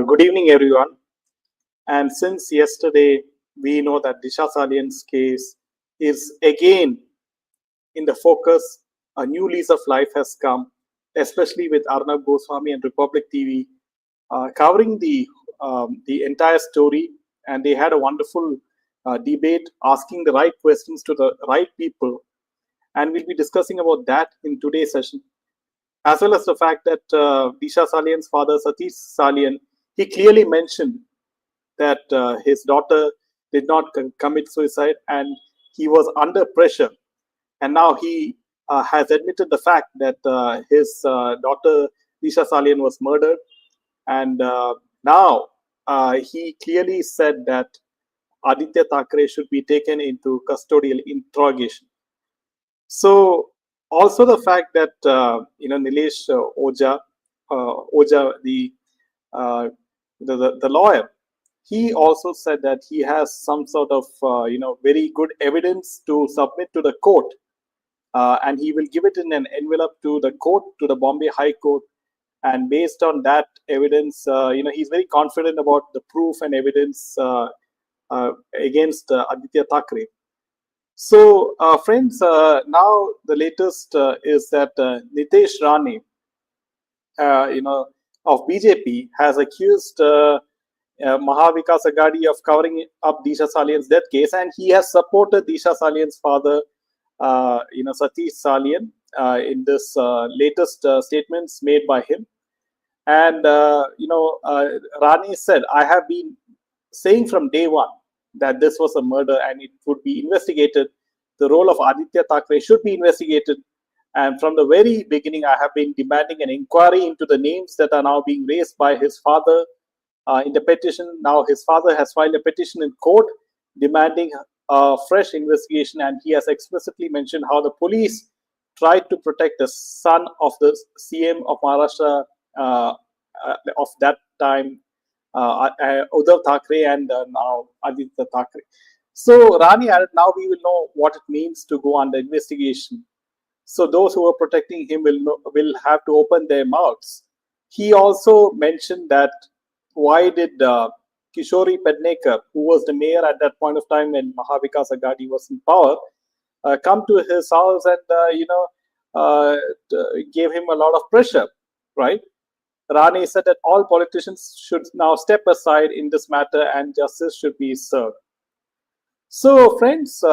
Good evening, everyone. And since yesterday, we know that Disha Salian's case is again in the focus. A new lease of life has come, especially with Arnab Goswami and Republic TV covering the entire story. And they had a wonderful debate, asking the right questions to the right people. And we'll be discussing about that in today's session, as well as the fact that Disha Salian's father, Satish Salian, he clearly mentioned that his daughter did not commit suicide and he was under pressure. And now he has admitted the fact that his daughter, Disha Salian, was murdered. And now he clearly said that Aditya Thackeray should be taken into custodial interrogation. So also the fact that Nilesh Oja, the lawyer, he also said that he has some sort of very good evidence to submit to the court, and he will give it in an envelope to the court, to the Bombay High Court. And based on that evidence, he's very confident about the proof and evidence against Aditya Thackeray. So, friends, now the latest is that Nitesh Rane, of BJP, has accused Mahavikas Agadi of covering up Disha Salian's death case, and he has supported Disha Salian's father, Satish Salian, in this latest statements made by him. And Rani said, "I have been saying from day one that this was a murder and it would be investigated. The role of Aditya Thackeray should be investigated. And from the very beginning, I have been demanding an inquiry into the names that are now being raised by his father in the petition. Now his father has filed a petition in court demanding a fresh investigation, and he has explicitly mentioned how the police tried to protect the son of the CM of Maharashtra of that time, Uddhav Thackeray, and now Aditya Thackeray." So Rani added, "Now we will know what it means to go under investigation. So those who are protecting him will have to open their mouths." He also mentioned that why did Kishori Pednekar, who was the mayor at that point of time when Mahavikas Agadi was in power, come to his house and gave him a lot of pressure, right? Rani said that all politicians should now step aside in this matter and justice should be served. So, friends,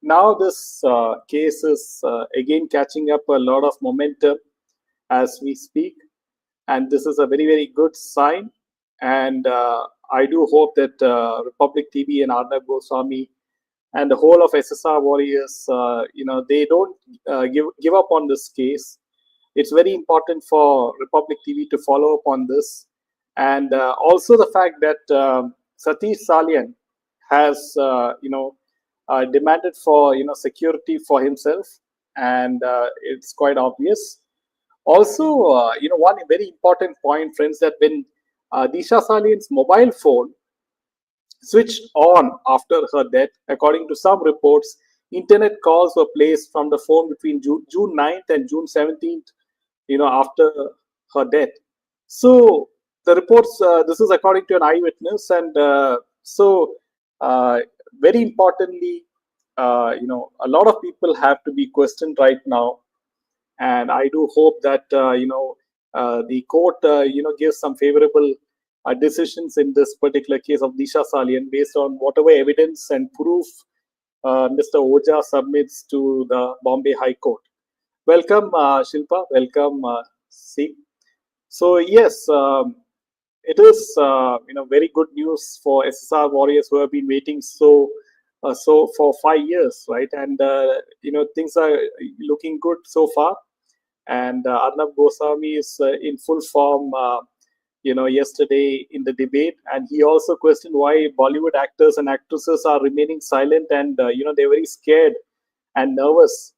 now this case is again catching up a lot of momentum as we speak, and this is a very, very good sign. And I do hope that Republic TV and Arnab Goswami and the whole of SSR warriors, they don't give up on this case. It's very important for Republic TV to follow up on this. And also the fact that Satish Salian has, demanded for, security for himself. And it's quite obvious. Also, one very important point, friends, that when Disha Salian's mobile phone switched on after her death, according to some reports, internet calls were placed from the phone between June 9th and June 17th, after her death. So the reports, this is according to an eyewitness, and very importantly, a lot of people have to be questioned right now, and I do hope that the court gives some favorable decisions in this particular case of Disha Salian based on whatever evidence and proof Mr. Oja submits to the Bombay High Court. Welcome, Shilpa. Welcome, C. So yes, it is very good news for SSR warriors who have been waiting so for 5 years, right? And things are looking good so far. And Arnab Goswami is in full form. Yesterday in the debate, and he also questioned why Bollywood actors and actresses are remaining silent, and they're very scared and nervous,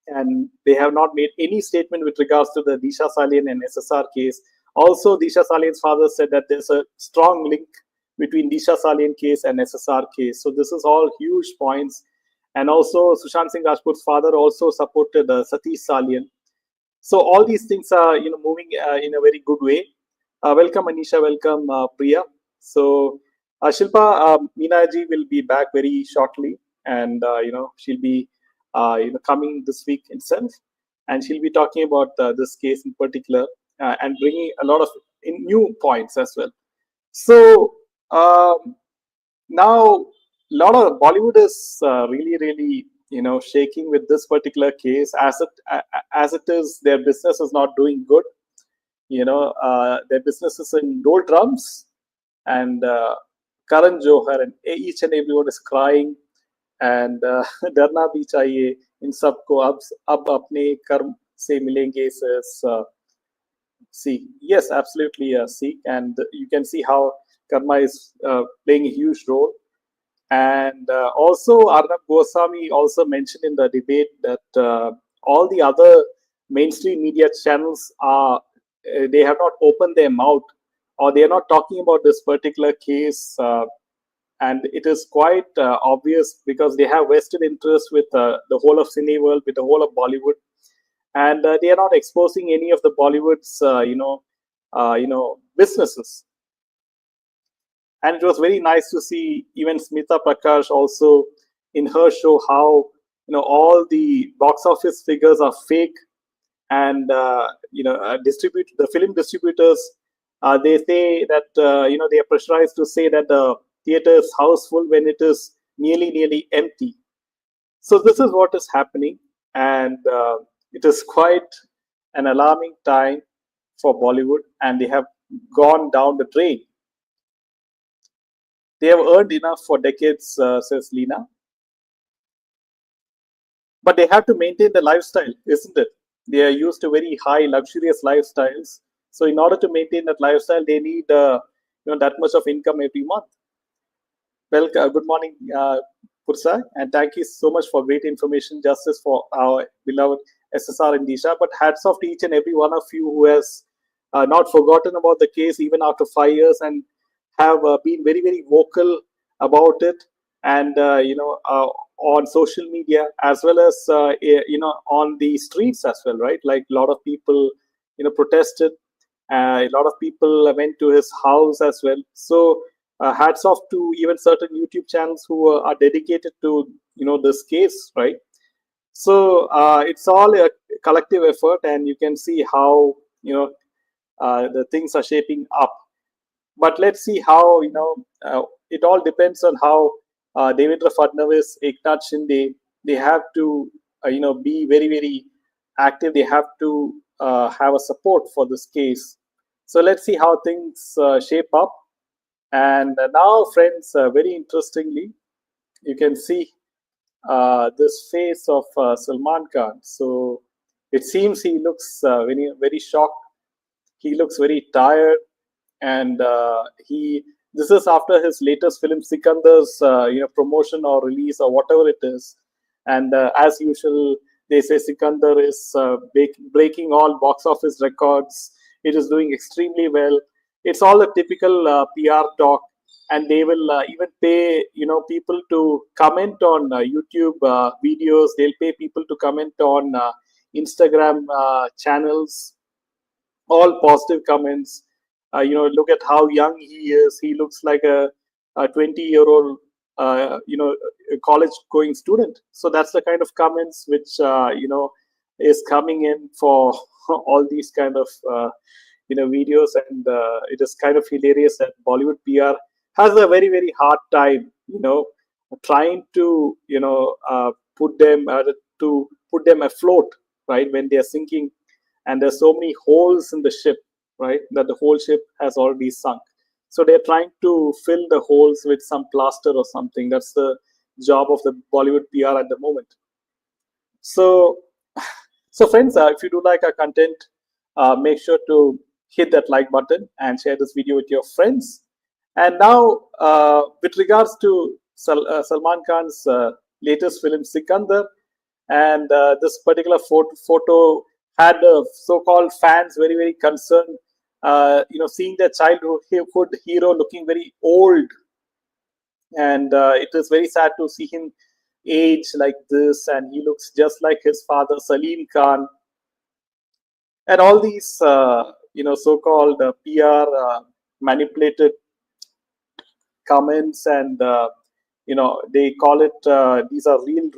and they have not made any statement with regards to the Disha Salian and SSR case. Also, Disha Salian's father said that there's a strong link between Disha Salian case and SSR case. So this is all huge points. And also, Sushant Singh Rajput's father also supported Satish Salian. So all these things are moving in a very good way. Welcome, Anisha. Welcome, Priya. So, Shilpa, Meena ji will be back very shortly, and she'll be coming this week itself, and she'll be talking about this case in particular and bringing a lot of new points as well. So now, a lot of Bollywood is really shaking with this particular case as it is. Their business is not doing good. Their business is in doldrums, and Karan Johar and each and everyone is crying and डरना भी चाहिए इन सबको अब अपने कर्म से मिलेंगे says see, yes, absolutely, see, and you can see how karma is playing a huge role. And also, Arnab Goswami also mentioned in the debate that all the other mainstream media channels are they have not opened their mouth, or they are not talking about this particular case, and it is quite obvious because they have vested interest with the whole of cine world, with the whole of Bollywood, and they are not exposing any of the Bollywood's businesses. And it was very nice to see even Smita Prakash also in her show how all the box office figures are fake, and distribute the film distributors, they say that they are pressurized to say that the theater is houseful when it is nearly empty. So this is what is happening, and it is quite an alarming time for Bollywood, and they have gone down the drain. They have earned enough for decades, says Lena, but they have to maintain the lifestyle, isn't it? They are used to very high, luxurious lifestyles. So, in order to maintain that lifestyle, they need that much of income every month. Well, good morning, Pursa, and thank you so much for great information, justice for our beloved SSR and Disha. But hats off to each and every one of you who has not forgotten about the case even after 5 years, and have been very vocal about it, and on social media, as well as on the streets as well, right? Like a lot of people protested, a lot of people went to his house as well. So hats off to even certain YouTube channels who are dedicated to this case, right? So it's all a collective effort, and you can see how the things are shaping up. But let's see how it all depends on how Devendra Fadnavis, Eknath Shinde, they have to be very active. They have to have a support for this case. So let's see how things shape up. And now, friends, very interestingly, you can see this face of Salman Khan. So it seems he looks very shocked. He looks very tired, and he this is after his latest film Sikandar's promotion or release or whatever it is. And as usual, they say Sikandar is breaking all box office records. It is doing extremely well. It's all a typical PR talk, and they will even pay people to comment on YouTube videos. They'll pay people to comment on Instagram channels, all positive comments. Look at how young he is. He looks like a 20-year-old, college going student. So that's the kind of comments which, is coming in for all these kind of, videos. And it is kind of hilarious that Bollywood PR has a very hard time, trying to, to put them afloat, right, when they are sinking, and there's so many holes in the ship, right, that the whole ship has already sunk. So they're trying to fill the holes with some plaster or something. That's the job of the Bollywood PR at the moment. So, so friends, if you do like our content, make sure to hit that like button and share this video with your friends. And now, with regards to Salman Khan's latest film Sikandar, and this particular photo had so-called fans very concerned, seeing their childhood hero looking very old, and it is very sad to see him age like this, and he looks just like his father Salim Khan, and all these so-called PR manipulated comments, and they call it, these are real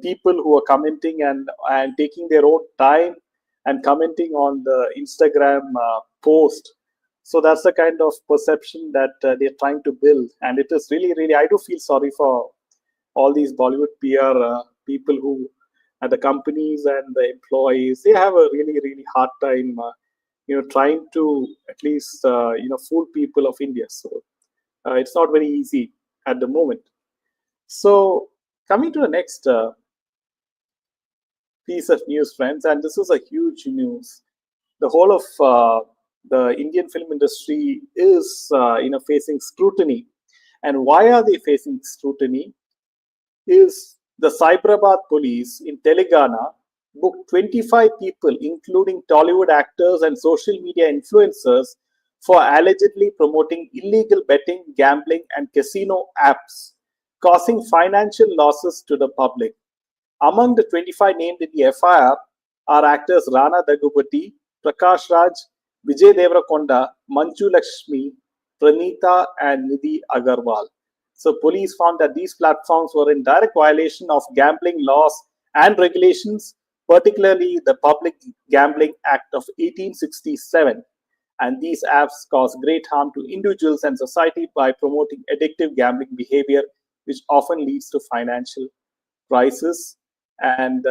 people who are commenting and taking their own time and commenting on the Instagram post. So that's the kind of perception that they're trying to build, and it is really, I do feel sorry for all these Bollywood PR people who, and the companies and the employees, they have a really hard time trying to at least fool people of India. So it's not very easy at the moment. So coming to the next piece of news, friends, and this is a huge news. The whole of the Indian film industry is facing scrutiny. And why are they facing scrutiny? Is the Cyberabad police in Telangana booked 25 people, including Tollywood actors and social media influencers, for allegedly promoting illegal betting, gambling, and casino apps, causing financial losses to the public. Among the 25 named in the FIR are actors Rana Daggubati, Prakash Raj, Vijay Deverakonda, Manju Lakshmi, Pranita, and Nidhi Agarwal. So police found that these platforms were in direct violation of gambling laws and regulations, particularly the Public Gambling Act of 1867. And these apps cause great harm to individuals and society by promoting addictive gambling behavior, which often leads to financial crisis. And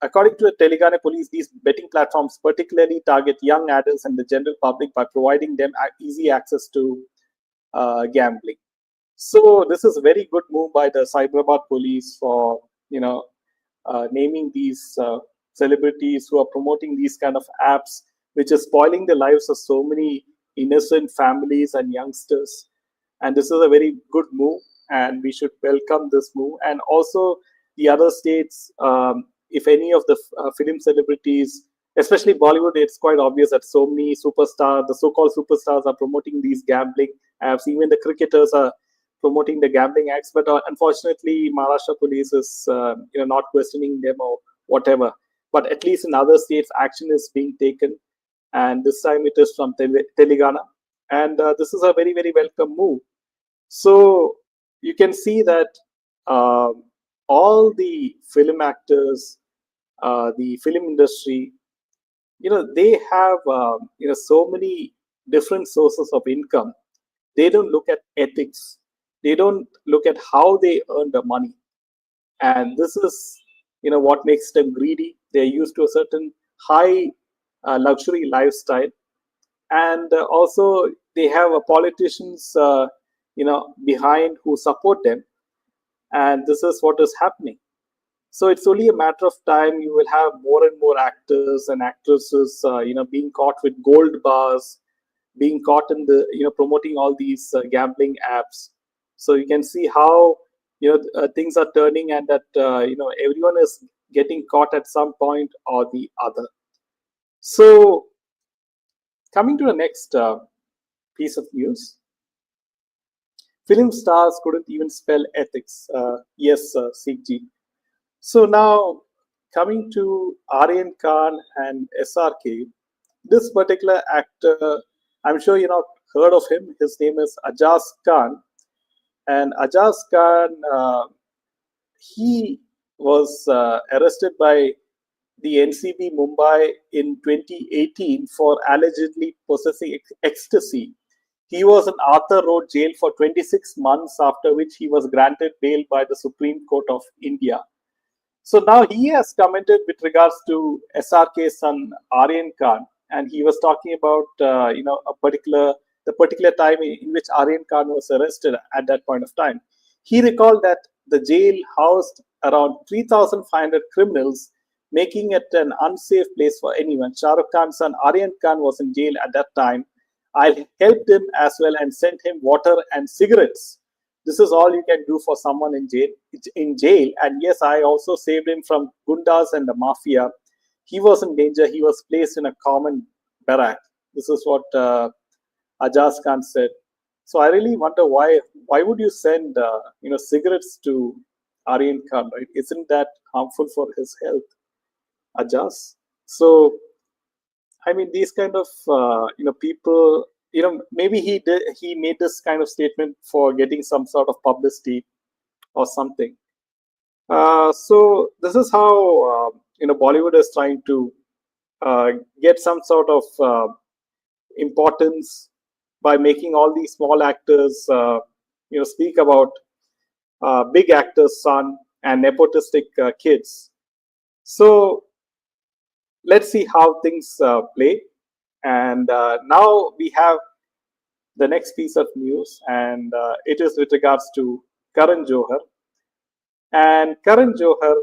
according to the Telangana police, these betting platforms particularly target young adults and the general public by providing them easy access to gambling. So this is a very good move by the Cyberabad police for naming these celebrities who are promoting these kind of apps, which is spoiling the lives of so many innocent families and youngsters. And this is a very good move, and we should welcome this move. And also the other states, if any of the film celebrities, especially Bollywood, it's quite obvious that so many superstars, the so-called superstars, are promoting these gambling apps. Even the cricketers are promoting the gambling apps, but unfortunately, Maharashtra police is not questioning them or whatever. But at least in other states, action is being taken, and this time it is from Telangana, and this is a very welcome move. So you can see that all the film actors, the film industry, they have so many different sources of income. They don't look at ethics. They don't look at how they earn the money, and this is what makes them greedy. They're used to a certain high luxury lifestyle, and also they have politicians behind who support them, and this is what is happening. So it's only a matter of time. You will have more and more actors and actresses being caught with gold bars, being caught in the promoting all these gambling apps. So you can see how things are turning, and that everyone is getting caught at some point or the other. So coming to the next piece of news, film stars couldn't even spell ethics. Yes, Sikji. So now coming to Aryan Khan and SRK, this particular actor, I'm sure you've not heard of him. His name is Ajaz Khan. And Ajaz Khan, he was arrested by the NCB Mumbai in 2018 for allegedly possessing ecstasy. He was in Arthur Road jail for 26 months, after which he was granted bail by the Supreme Court of India. So now he has commented with regards to SRK's son Aryan Khan, and he was talking about the particular time in which Aryan Khan was arrested at that point of time. He recalled that the jail housed around 3,500 criminals, making it an unsafe place for anyone. Shah Rukh Khan's son Aryan Khan was in jail at that time. I helped him as well and sent him water and cigarettes. This is all you can do for someone in jail. And yes, I also saved him from gundas and the mafia. He was in danger. He was placed in a common barrack. This is what Ajaz Khan said. So I really wonder why would you send cigarettes to Aryan Khan, right? Isn't that harmful for his health, Ajaz? So I mean, these kind of people. Maybe he made this kind of statement for getting some sort of publicity or something. So this is how Bollywood is trying to uh, get some sort of importance by making all these small actors speak about big actors' son and nepotistic kids. So let's see how things play. And now we have the next piece of news, and it is with regards to Karan Johar. And Karan Johar,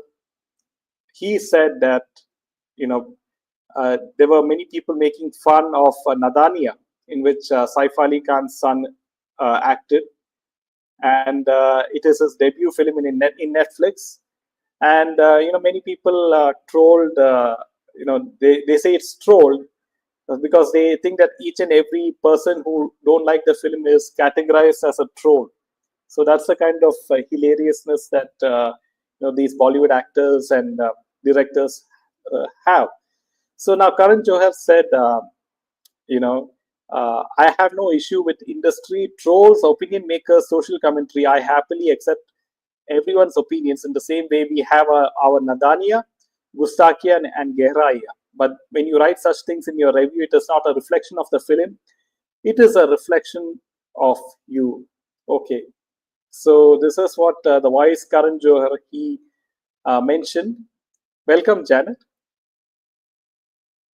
he said that you know there were many people making fun of Nadania, in which Saif Ali Khan's son acted, and it is his debut film in Netflix. And many people trolled. They say it's trolled because they think that each and every person who don't like the film is categorized as a troll. So that's the kind of hilariousness that these Bollywood actors and directors have. So now Karan Johar said, I have no issue with industry trolls, opinion makers, social commentary. I happily accept everyone's opinions. In the same way, we have our Nadania, Gustakia, and Gehraiya. But when you write such things in your review, it is not a reflection of the film. It is a reflection of you. Okay. So this is what the wise Karan Johar he mentioned. Welcome, Janet.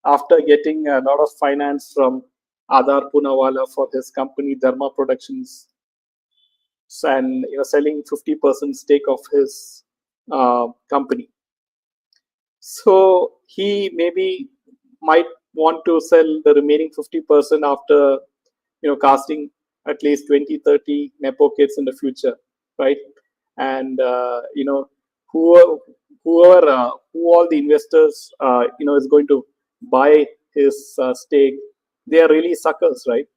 After getting a lot of finance from Adar Punawala for his company Dharma Productions, and selling 50% stake of his company. So he maybe might want to sell the remaining 50% after casting at least 20, 30 nepo kids in the future, right? And who all the investors is going to buy his stake, they are really suckers, right?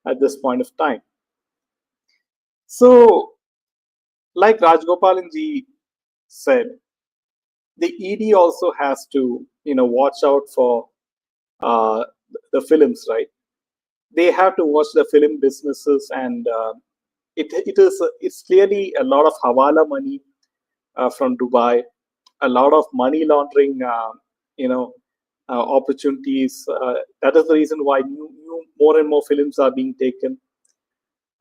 At this point of time. So, like Rajgopalanji said, the ED also has to, watch out for uh, the films, right? They have to watch the film businesses, and it's clearly a lot of hawala money from Dubai, a lot of money laundering, opportunities. That is the reason why more and more films are being taken,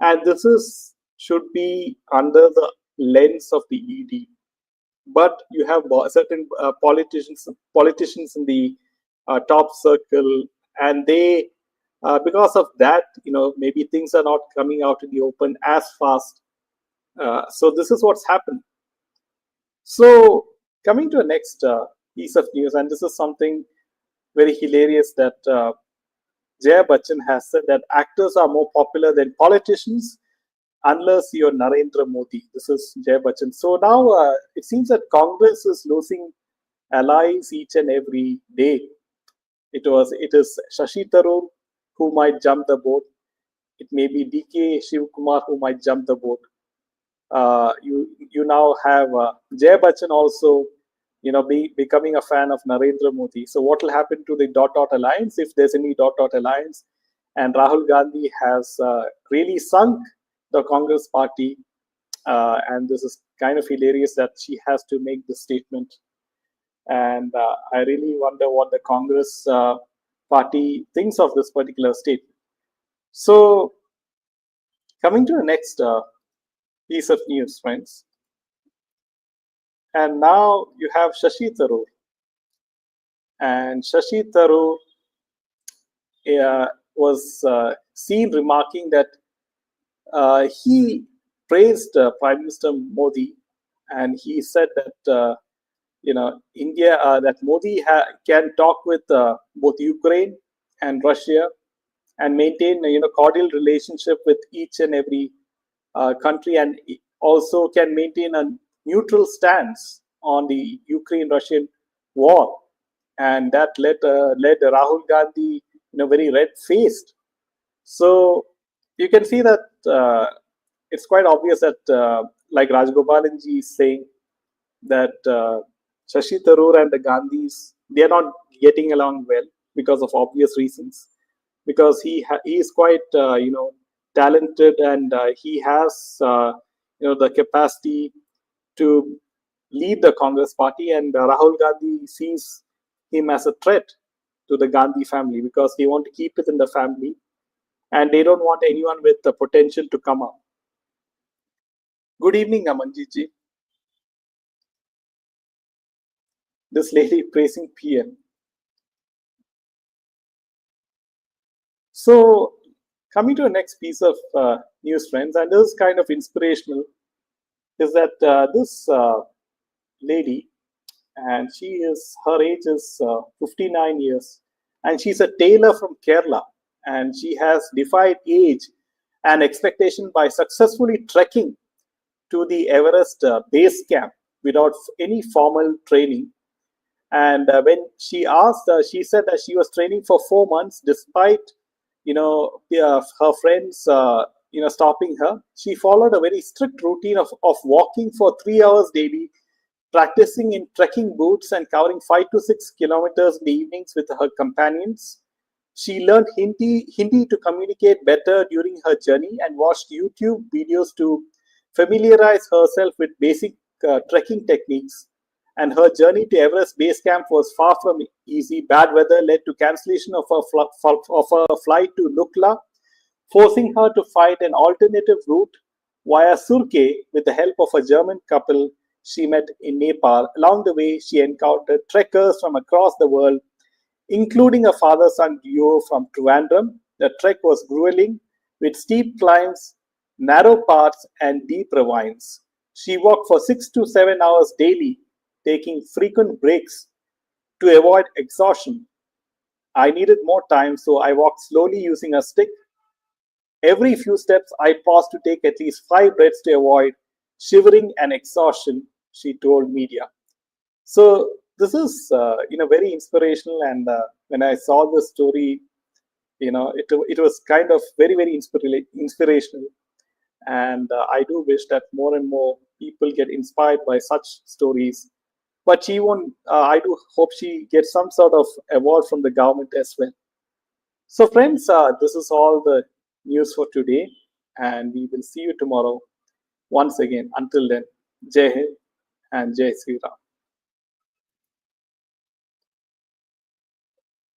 and this is should be under the lens of the ED. But you have certain politicians in the top circle, and they because of that, maybe things are not coming out in the open as fast. So this is what's happened. So coming to the next piece of news, and this is something very hilarious that Jaya Bachchan has said that actors are more popular than politicians unless you're Narendra Modi. This is Jay Bachchan. So now it seems that Congress is losing allies each and every day. It is Shashi Tharoor who might jump the boat. It may be DK Shivkumar who might jump the boat. You now have Jay Bachchan also, becoming a fan of Narendra Modi. So what will happen to the dot dot alliance if there's any dot dot alliance? And Rahul Gandhi has really sunk the Congress party, and this is kind of hilarious that she has to make this statement. And I really wonder what the Congress party thinks of this particular statement. So, coming to the next piece of news, friends. And now you have Shashi Tharoor. And Shashi Tharoor was seen remarking that he praised Prime Minister Modi, and he said that India that Modi can talk with both Ukraine and Russia and maintain cordial relationship with each and every country, and also can maintain a neutral stance on the Ukraine-Russian war, and that led Rahul Gandhi very red-faced. So you can see that it's quite obvious that, like Rajgopalanji is saying, that Shashi Tharoor and the Gandhis, they are not getting along well. because of obvious reasons. Because he is quite talented, and he has the capacity to lead the Congress party, and Rahul Gandhi sees him as a threat to the Gandhi family because they want to keep it in the family and they don't want anyone with the potential to come up. Good evening, Amanjit ji. This lady praising PM. So, coming to the next piece of news, friends, and this is kind of inspirational, is that this lady, and her age is 59 years, and she's a tailor from Kerala, and she has defied age and expectation by successfully trekking to the Everest base camp without any formal training. And when she asked, she said that she was training for 4 months, despite her friends stopping her. She followed a very strict routine of walking for 3 hours daily, practicing in trekking boots, and covering 5 to 6 kilometers in the evenings with her companions. She learned Hindi to communicate better during her journey and watched YouTube videos to familiarize herself with basic trekking techniques. And her journey to Everest Base Camp was far from easy. Bad weather led to cancellation of her flight to Lukla, forcing her to find an alternative route via Surkhe with the help of a German couple she met in Nepal. Along the way, she encountered trekkers from across the world, including a father-son duo from Trivandrum. The trek was grueling, with steep climbs, narrow paths, and deep ravines. She walked for 6 to 7 hours daily, taking frequent breaks to avoid exhaustion. I needed more time, so I walked slowly using a stick. Every few steps, I paused to take at least 5 breaths to avoid shivering and exhaustion, she told media. So this is very inspirational, and when I saw this story, it was kind of very inspirational, and I do wish that more and more people get inspired by such stories. But she won't. I do hope she gets some sort of award from the government as well. So, friends, this is all the news for today, and we will see you tomorrow once again. Until then, Jai Hind and Jai Sri Ram.